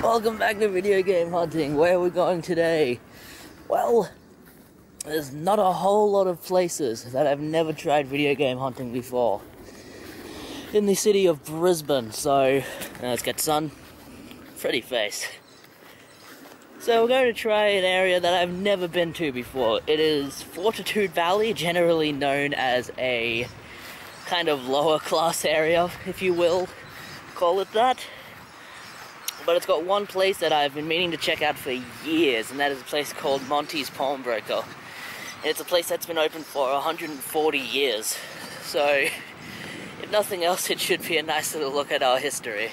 Welcome back to Video Game Hunting. Where are we going today? Well, there's not a whole lot of places that I've never tried video game hunting before. In the city of Brisbane, so let's get sun. Pretty face. So we're going to try an area that I've never been to before. It is Fortitude Valley, generally known as a kind of lower class area, if you will call it that. But it's got one place that I've been meaning to check out for years, and that is a place called Monty's Pawnbroker. And it's a place that's been open for 140 years. So, if nothing else, it should be a nice little look at our history.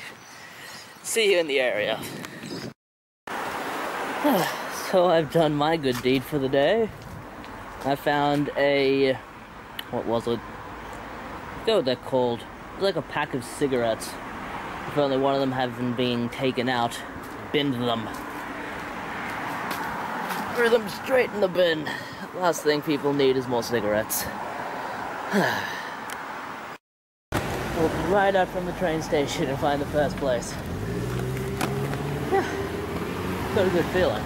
See you in the area. So I've done my good deed for the day. I found a... what was it? I forget what they're called. It's like a pack of cigarettes. If only one of them hadn't been taken out, binned them. Threw them straight in the bin. Last thing people need is more cigarettes. Walk right out from the train station and find the first place. Got a good feeling.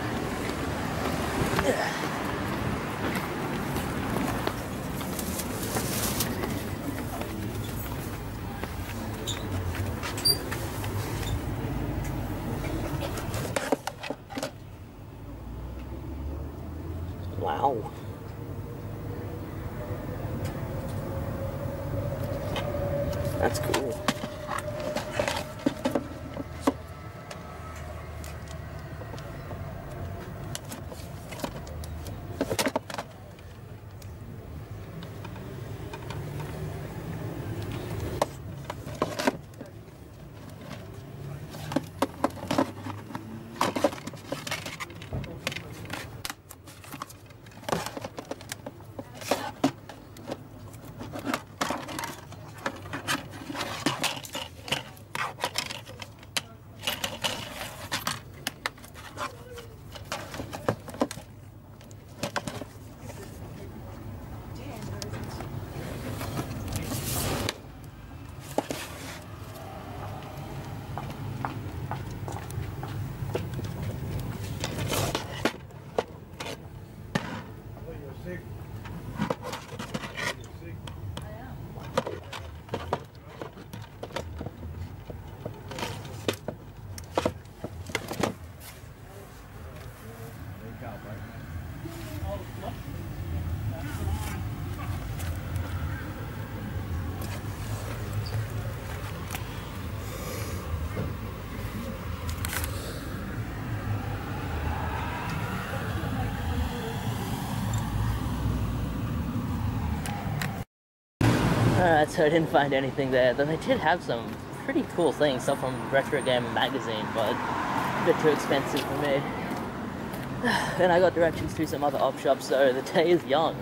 Wow. That's cool. Alright, so I didn't find anything there, though they did have some pretty cool things, stuff from Retro Game Magazine, but a bit too expensive for me. And I got directions to some other op shops, so the day is young.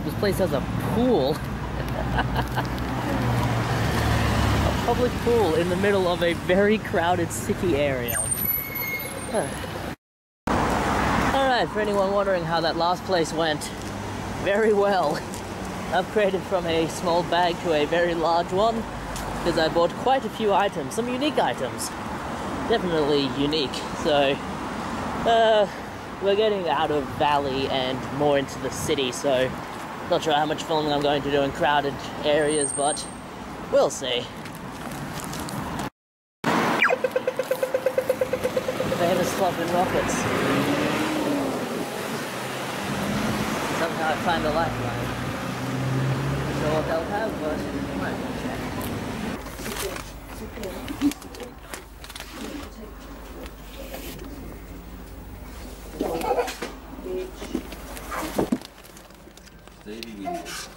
crap, this place has a pool. A public pool in the middle of a very crowded city area. Alright, for anyone wondering how that last place went, very well. Upgraded from a small bag to a very large one, because I bought quite a few items, some unique items. Definitely unique, so we're getting out of Valley and more into the city, so not sure how much filming I'm going to do in crowded areas, but we'll see. Famous club in rockets. Somehow I find a lifeline. Not sure what they'll have, but I might as well check. Stevie Windows.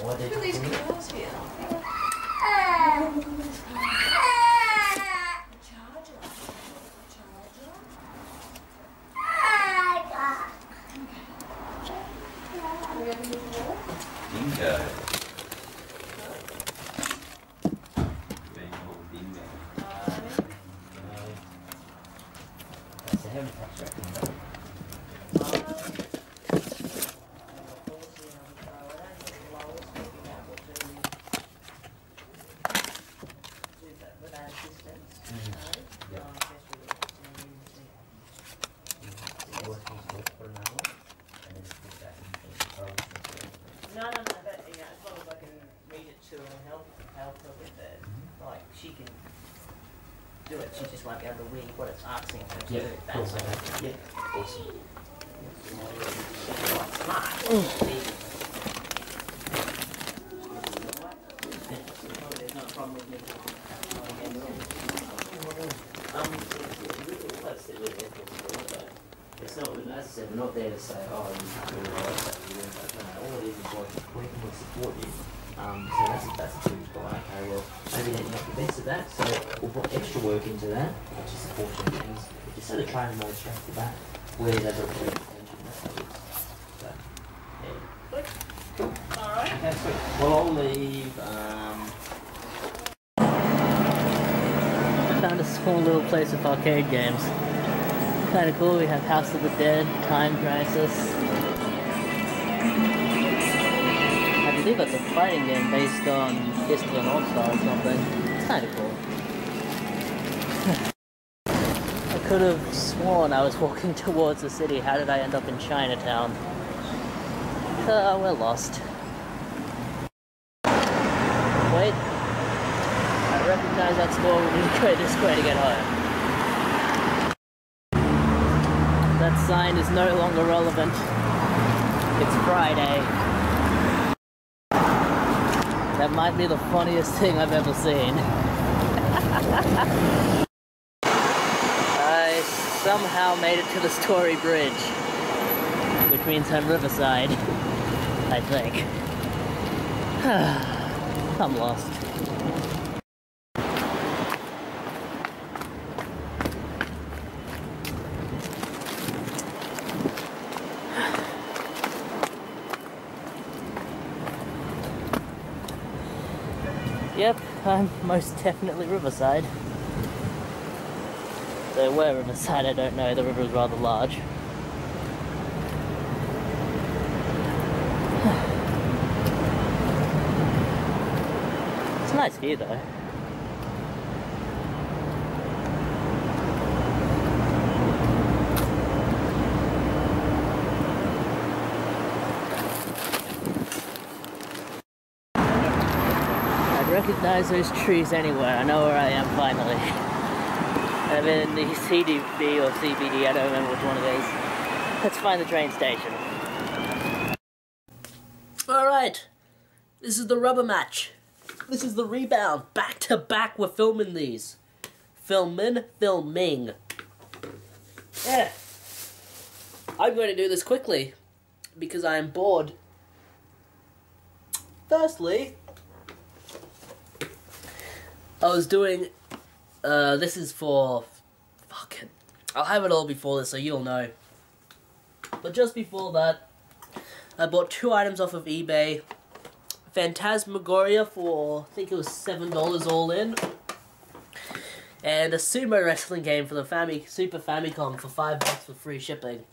Look at these girls here. Bingo. Bingo. That's a heavy tax record. No, but yeah, as long as I can read it to her and help her with it, like she can do it. She just won't be able to read what it's asking her to do. That's okay. Yeah, awesome. Smart. There's not a problem with me. It's not, as I said, we're not there to say, oh, you can't do it, all it is like, we can support you. So that's a huge goal. Okay, well, maybe then you have the best of that, so we'll put extra work into that, which is supporting things. Just sort of training mode straight off the bat, where they don't pay attention, that's how it is. So, yeah. Cool. Alright. Okay, sweet. Well, I'll leave, I found a small little place with arcade games. Kind of cool. We have House of the Dead, Time Crisis. I believe that's a fighting game based on Fist of the North Star or something. It's kind of cool. I could have sworn I was walking towards the city. How did I end up in Chinatown? We're lost. Wait. I recognize that store. We need to go this way to get home. That sign is no longer relevant. It's Friday. That might be the funniest thing I've ever seen. I somehow made it to the Story Bridge, which means I'm Riverside, I think. I'm lost. Yep, I'm most definitely Riverside. So where Riverside, I don't know. The river is rather large. It's a nice view though. Recognize those trees anywhere. I know where I am finally. I'm in the CDB or CBD, I don't remember which one it is. Let's find the train station. Alright, this is the rubber match. This is the rebound. Back to back we're filming these. Filming. Yeah. I'm going to do this quickly because I am bored. Firstly, I was doing, this is for, fucking, I'll have it all before this so you'll know. But just before that, I bought 2 items off of eBay. Phantasmagoria for, I think it was $7 all in. And a sumo wrestling game for the Super Famicom for $5 for free shipping.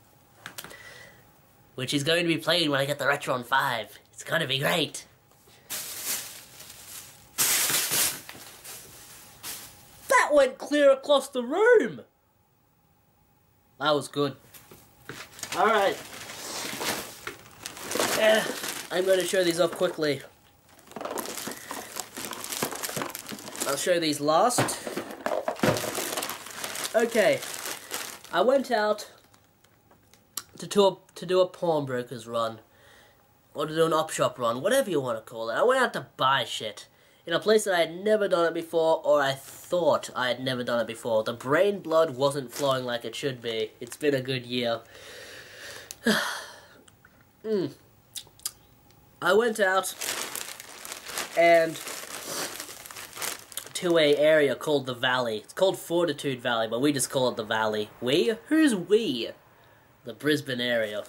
Which is going to be played when I get the Retron 5. It's going to be great. That went clear across the room! That was good. Alright. I'm going to show these off quickly. I'll show these last. Okay. I went out to do a pawnbroker's run. Or to do an op shop run, whatever you want to call it. I went out to buy shit. In a place that I had never done it before, or I thought I had never done it before. The brain blood wasn't flowing like it should be. It's been a good year. I went out and to a area called the Valley. It's called Fortitude Valley, but we just call it the Valley. We? Who's we? The Brisbane area.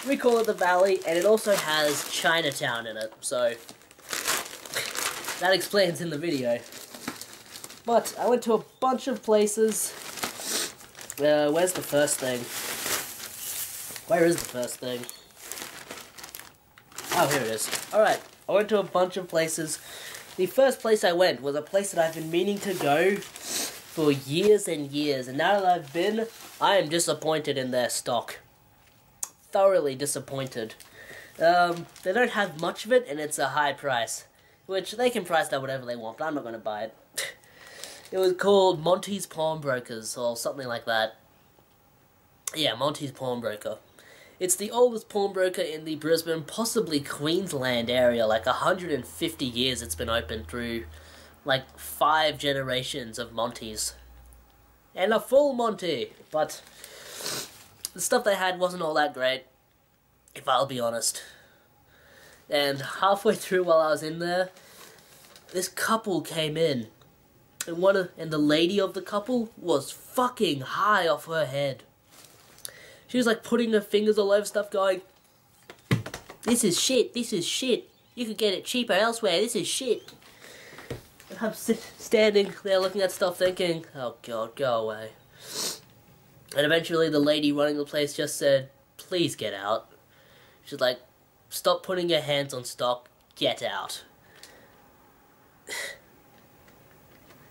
We call it the Valley, and it also has Chinatown in it, so that explains in the video. But I went to a bunch of places. Where's the first thing? Where is the first thing? Oh, here it is. Alright, I went to a bunch of places. The first place I went was a place that I've been meaning to go for years and years. And now that I've been, I am disappointed in their stock. Thoroughly disappointed. They don't have much of it, and it's a high price. Which, they can price that whatever they want, but I'm not going to buy it. It was called Monty's Pawnbrokers, or something like that. Yeah, Monty's Pawnbroker. It's the oldest pawnbroker in the Brisbane, possibly Queensland area. Like 150 years it's been open through like 5 generations of Montys. And a full Monty, but the stuff they had wasn't all that great, if I'll be honest. And halfway through while I was in there, this couple came in. And the lady of the couple was fucking high off her head. She was like putting her fingers all over stuff going, "This is shit, this is shit. You could get it cheaper elsewhere, this is shit." And I'm standing there looking at stuff thinking, oh god, go away. And eventually the lady running the place just said, "Please get out." She's like, "Stop putting your hands on stock, get out."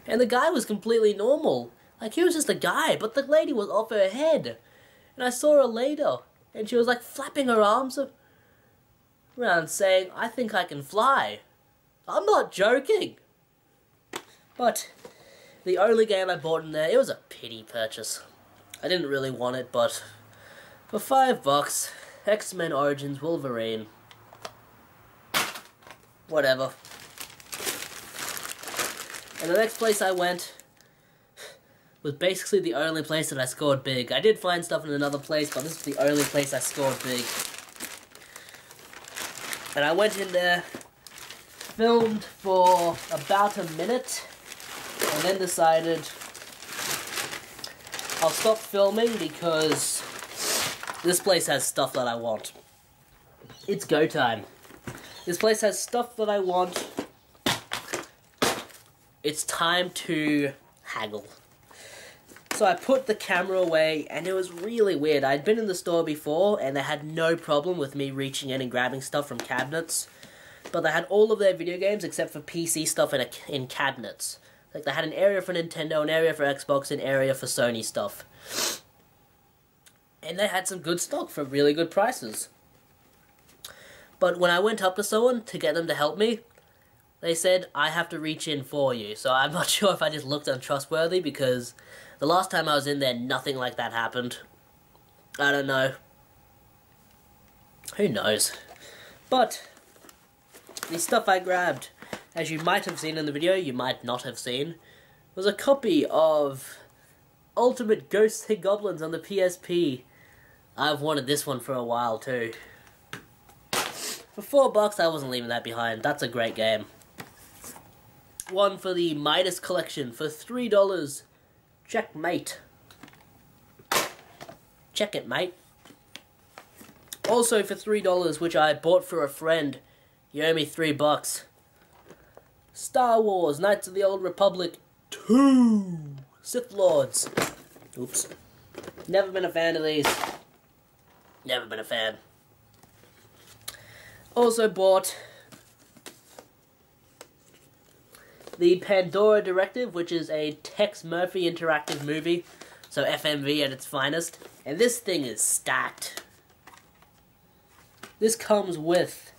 And the guy was completely normal. Like, he was just a guy, but the lady was off her head. And I saw her later, and she was like flapping her arms around saying, "I think I can fly." I'm not joking. But the only game I bought in there, it was a pity purchase. I didn't really want it, but for $5, X-Men Origins Wolverine. Whatever. And the next place I went was basically the only place that I scored big. I did find stuff in another place, but this is the only place I scored big. And I went in there, filmed for about a minute, and then decided I'll stop filming because this place has stuff that I want. It's go time. This place has stuff that I want. It's time to haggle. So I put the camera away, and it was really weird. I'd been in the store before, and they had no problem with me reaching in and grabbing stuff from cabinets. But they had all of their video games except for PC stuff in cabinets. Like, they had an area for Nintendo, an area for Xbox, an area for Sony stuff. And they had some good stock for really good prices. But when I went up to someone to get them to help me, they said I have to reach in for you. So I'm not sure if I just looked untrustworthy, because the last time I was in there, nothing like that happened. I don't know. Who knows? But the stuff I grabbed, as you might have seen in the video, you might not have seen, was a copy of Ultimate Ghosts and Goblins on the PSP. I've wanted this one for a while too. For $4, I wasn't leaving that behind. That's a great game. One for the Midas collection for $3. Checkmate. Check it, mate. Also for $3, which I bought for a friend. You owe me $3. Star Wars Knights of the Old Republic 2. Sith Lords. Oops. Never been a fan of these. Never been a fan. Also bought the Pandora Directive, which is a Tex Murphy interactive movie. So FMV at its finest. And this thing is stacked. This comes with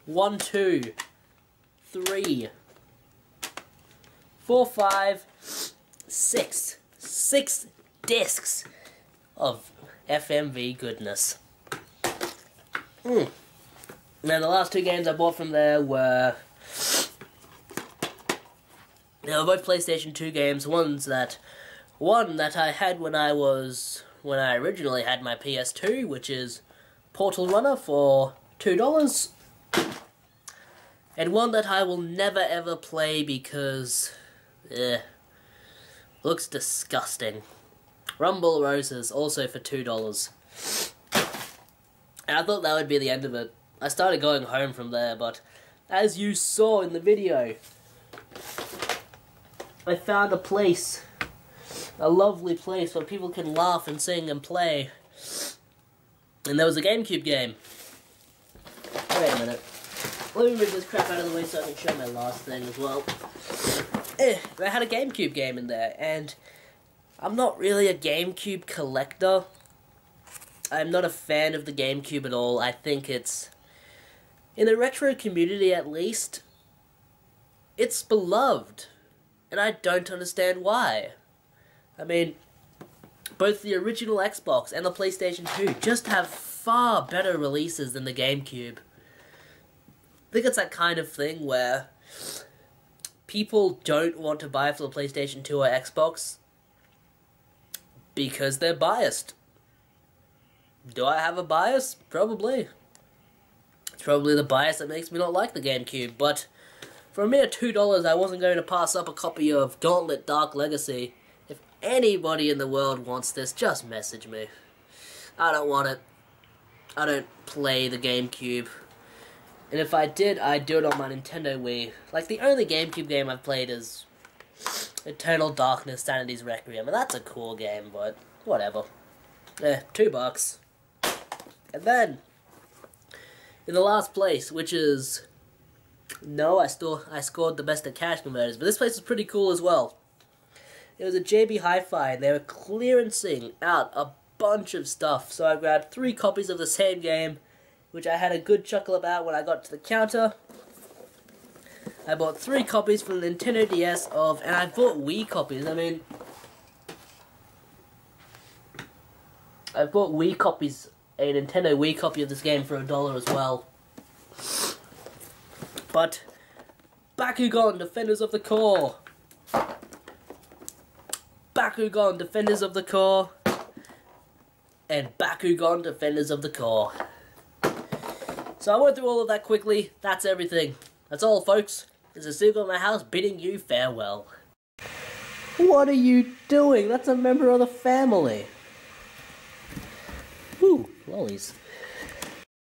1, 2, 3, 4, 5, 6. 6 discs of FMV goodness. Now the last 2 games I bought from there were both PlayStation 2 games. One that I had when I originally had my PS2, which is Portal Runner for $2, and one that I will never ever play because looks disgusting. Rumble Roses, also for $2. And I thought that would be the end of it. I started going home from there, but as you saw in the video, I found a place, a lovely place where people can laugh and sing and play. And there was a GameCube game. Wait a minute. Let me move this crap out of the way so I can show my last thing as well. I had a GameCube game in there, and I'm not really a GameCube collector. I'm not a fan of the GameCube at all. I think it's, in the retro community at least, it's beloved. And I don't understand why. I mean, both the original Xbox and the PlayStation 2 just have far better releases than the GameCube. I think it's that kind of thing where people don't want to buy for the PlayStation 2 or Xbox because they're biased. Do I have a bias? Probably. It's probably the bias that makes me not like the GameCube, but for a mere $2, I wasn't going to pass up a copy of Gauntlet Dark Legacy. If anybody in the world wants this, just message me. I don't want it. I don't play the GameCube. And if I did, I'd do it on my Nintendo Wii. Like, the only GameCube game I've played is Eternal Darkness, Sanity's Requiem. And that's a cool game, but whatever. $2. And then, in the last place, which is... No, I scored the best at cash converters, but this place is pretty cool as well. It was a JB Hi-Fi, and they were clearancing out a bunch of stuff. So I grabbed 3 copies of the same game, which I had a good chuckle about when I got to the counter. I bought 3 copies for the Nintendo DS of, and I bought Wii copies. I mean, I bought Wii copies, a Nintendo Wii copy of this game for $1 as well. But Bakugan, Defenders of the Core. Bakugan, Defenders of the Core. And Bakugan, Defenders of the Core. So I went through all of that quickly. That's everything. That's all, folks. This is Seagull in my house bidding you farewell. What are you doing? That's a member of the family. Ooh, lollies.